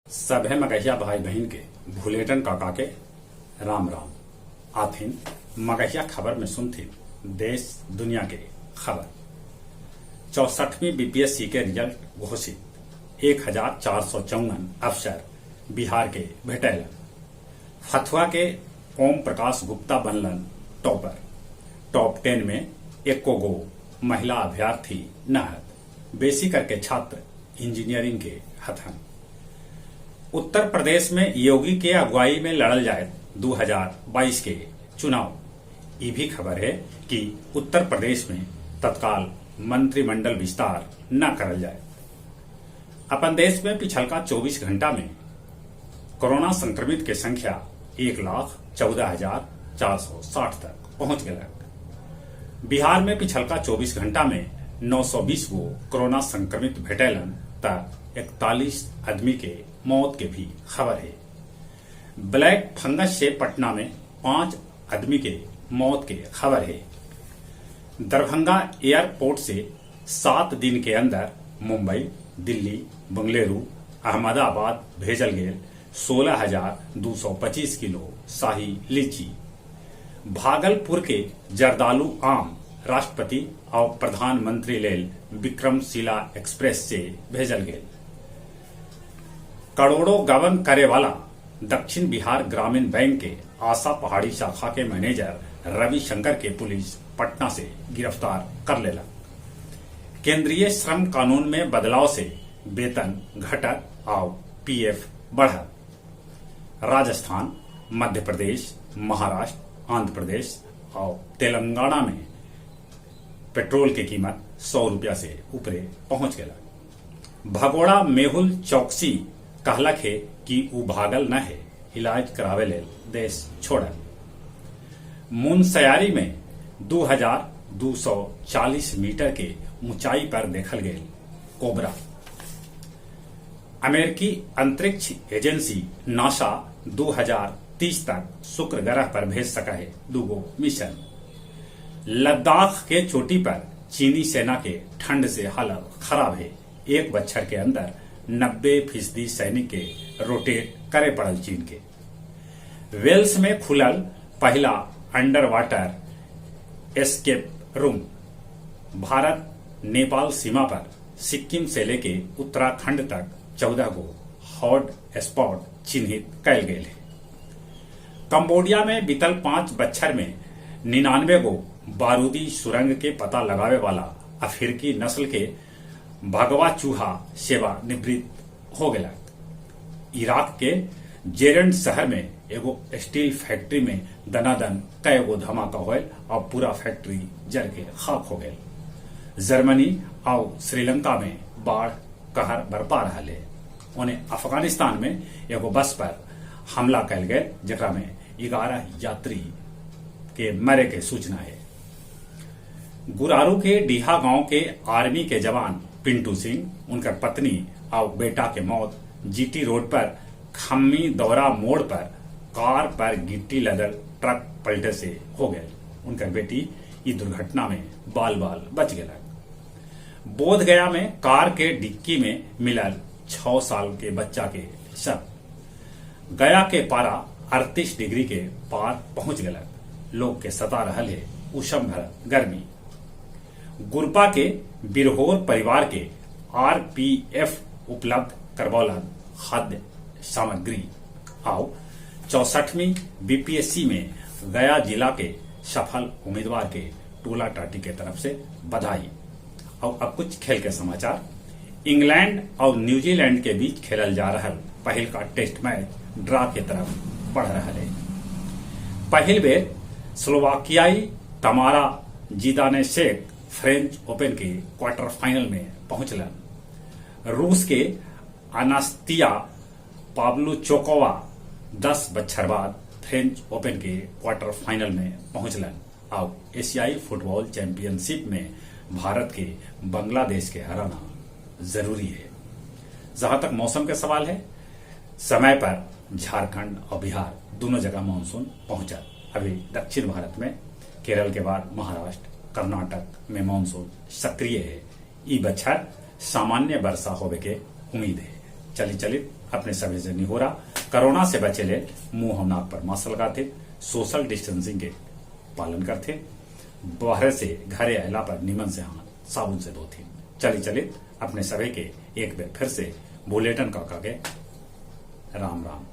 सभे मगहिया भाई बहन के भूलेटन काका के राम राम। आथिन मगहिया खबर में सुनथिन देश दुनिया के खबर। 64वीं बीपीएससी के रिजल्ट घोषित। 1454 अफसर बिहार के भेटैलन। फतुहा के ओम प्रकाश गुप्ता बनलन टॉपर। टॉप 10 में एको गो महिला अभ्यर्थी नहत। बेसी करके छात्र इंजीनियरिंग के हथन। उत्तर प्रदेश में योगी के अगुवाई में लड़ल जाए 2022 के चुनाव। ये भी खबर है कि उत्तर प्रदेश में तत्काल मंत्रिमंडल विस्तार न करल जाए। अपन देश में पिछलका 24 घंटा में कोरोना संक्रमित के संख्या 1,14,460 तक पहुंच गया। बिहार में पिछलका 24 घंटा में 920 गो कोरोना संक्रमित भेटैलन त 41 आदमी के मौत के भी खबर है। ब्लैक फंगस से पटना में 5 आदमी के मौत के खबर है। दरभंगा एयरपोर्ट से 7 दिन के अंदर मुंबई, दिल्ली, बंगलुरु, अहमदाबाद भेजल गेल 16,225 किलो शाही लीची। भागलपुर के जर्दालू आम राष्ट्रपति और प्रधानमंत्री लेल विक्रमशिला एक्सप्रेस से भेजल गेल। करोड़ों गबन करे वाला दक्षिण बिहार ग्रामीण बैंक के आशा पहाड़ी शाखा के मैनेजर रविशंकर के पुलिस पटना से गिरफ्तार कर लेला। केंद्रीय श्रम कानून में बदलाव से वेतन घटत और पीएफ बढ़त। राजस्थान, मध्य प्रदेश, महाराष्ट्र, आंध्र प्रदेश और तेलंगाना में पेट्रोल की कीमत 100 रुपया से ऊपरे पहुंच गया। भगोड़ा मेहुल चौकसी कहलक है कि ऊ भागल न है, इलाज करावे ले देश छोड़ल। मुनस्यारी में 2,240 मीटर के ऊंचाई पर देखल गए कोबरा। अमेरिकी अंतरिक्ष एजेंसी नासा 2030 तक शुक्र ग्रह पर भेज सका है 2 मिशन। लद्दाख के चोटी पर चीनी सेना के ठंड से हालत खराब है। एक बच्छर के अंदर 90% सैनिक के रोटेट करे पड़ल चीन के। वेल्स में खुलल पहला under water escape room. Bharat Nepal सीमा पर सिक्किम से लेके उत्तराखंड तक 14 गो हॉट स्पॉट चिन्हित कैल गए हैं। कंबोडिया में बीतल 5 बच्छर में 99 गो बारूदी सुरंग के पता लगावे वाला अफ्रीकी नस्ल के भगवा चूहा सेवानिवृत्त हो गया। इराक के जेरेंड शहर में एगो स्टील फैक्ट्री में दनादन कई गो धमाका होल और पूरा फैक्ट्री जल के खाक हो गए। जर्मनी और श्रीलंका में बाढ़ कहर बरपा रहा है। उन्हें अफगानिस्तान में एगो बस पर हमला कैल गए जरा में 11 यात्री के मरे के सूचना है। गुरारू के डीहा गांव के आर्मी के जवान पिंटू सिंह, उनकर पत्नी और बेटा के मौत जीटी रोड पर खम्मी दौरा मोड़ पर कार पर गिट्टी लदल ट्रक पलटे से हो गए। उनकर बेटी इस दुर्घटना में बाल बाल बच गया। बोधगया में कार के डिक्की में मिलल 6 साल के बच्चा के शव। गया के पारा 38 डिग्री के पार पहुंच गया। लोग के सता रहल है उषम भर गर्मी। गुरपा के बिरहोर परिवार के आरपीएफ उपलब्ध करवौलन खाद्य सामग्री। और 64वीं बीपीएससी में गया जिला के सफल उम्मीदवार के टोला टाटी के तरफ से बधाई। और अब कुछ खेल के समाचार। इंग्लैंड और न्यूजीलैंड के बीच खेलल जा रहा पहल का टेस्ट मैच ड्रा के तरफ बढ़ रहा है। पहल बेर स्लोवाकियाई तमारा जिदानेशेक फ्रेंच ओपन के क्वार्टर फाइनल में पहुंचलन। रूस के अनास्तिया पाव्लुचोकोवा 10 बच्छर बाद फ्रेंच ओपन के क्वार्टर फाइनल में पहुंचलन। और एशियाई फुटबॉल चैंपियनशिप में भारत के बांग्लादेश के हराना जरूरी है। जहां तक मौसम के सवाल है, समय पर झारखंड और बिहार दोनों जगह मानसून पहुंचा। अभी दक्षिण भारत में केरल के बाद महाराष्ट्र, कर्नाटक में मानसून सक्रिय है। ई बच्छर सामान्य वर्षा होवे के उम्मीद है। चलित अपने सभी से निहोरा कोरोना से बचे ले मुंह और नाक पर मास्क लगाते, सोशल डिस्टेंसिंग के पालन करते, बाहर से घरे अला पर निमन से हाथ साबुन से धोते। चलिए अपने सभी के एक बार फिर से बुलेटिन का राम राम।